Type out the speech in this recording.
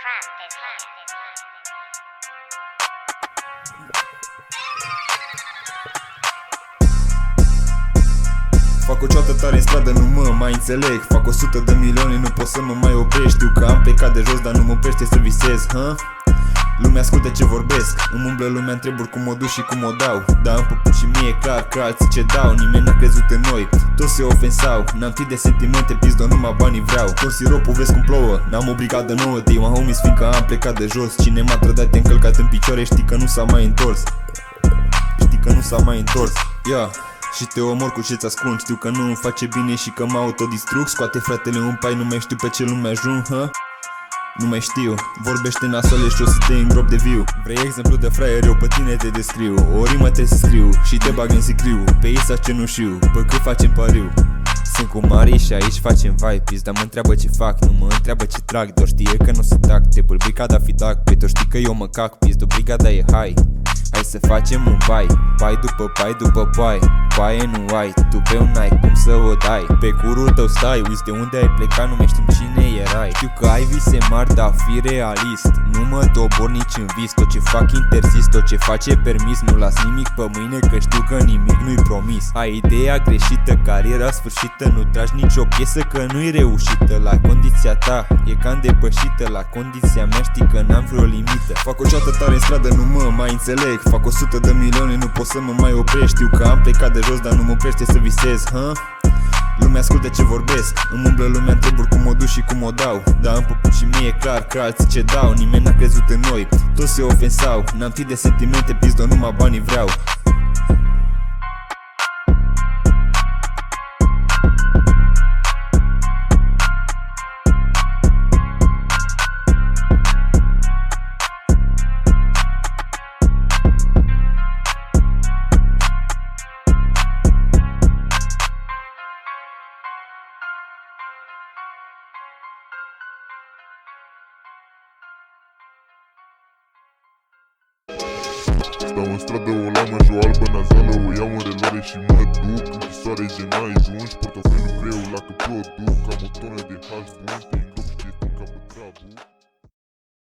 Fac o ceată tare în stradă, nu mă mai înțeleg. Fac 100 de milioane, nu pot să mă mai opresc. Știu că am plecat de jos, dar nu mă oprește să visez, Lumea ascultă ce vorbesc, îmi umblă lumea întreburi cum o duc și cum o dau. Dar îmi păput și mie clar că alții ce dau. Nimeni n-a crezut în noi, toți se ofensau. N-am timp de sentimente, pizdo, numai banii vreau. Tot siropul vezi cum plouă, n-am o brigadă nouă. Day my homies, fiindcă am plecat de jos. Cine m-a trădat te încălcat în picioare, știi că nu s-a mai întors. Știi că nu s-a mai întors, și te omor cu ce-ți ascund. Știu că nu îmi face bine și că mă autodistrug. Scoate fratele un pai, nu mai știu pe ce lume ajung, Nu mai știu, vorbește nasoale și o să te îngrop de viu. Vrei exemplu de fraier, eu pe tine te descriu. O rimă te scriu și te bag în sicriu. Pe Isa cenușiu, pe cât facem pariu. Sunt cu Mari și aici facem vai. Pizda mă întreabă ce fac, nu mă întreabă ce trag. Doar știe că nu se tac, te bâlbi ca da fi dac. Păi tu știi că eu mă cac, pizdu brigada e hai. Hai să facem un pai, pai după pai. Paie nu ai, tu pe un ai cum să o dai. Pe curul tău stai, uiți de unde ai plecat, nu mai știm cine erai. Știu că ai vise mari, dar fi realist. Nu mă dobor nici în vis, tot ce fac interzis, tot ce face permis. Nu las nimic pe mâine, că știu că nimic nu-i promis. Ai ideea greșită, cariera sfârșită. Nu tragi nicio piesă că nu-i reușită. La condiția ta e cam depășită, la condiția mea știi că n-am vreo limită. Fac o ceată tare în stradă, nu mă mai înțeleg. Fac 100 de milioane, nu pot să mă mai opresc. Știu că am plecat de jos, dar nu mă oprește să visez, Lumea ascultă ce vorbesc, îmi umblă lumea întreburi cum o duc și cum o dau. Dar îmi păput și mie clar că alții ce dau. Nimeni n-a crezut în noi, toți se ofensau. N-am timp de sentimente, pizdo, numai banii vreau. Stau în stradă, o lamă și o albă nazală. O iau în reluare și mă duc. Închisoare, genai, jungi, portofelul greu la că produc. Am o tonă de hals bun.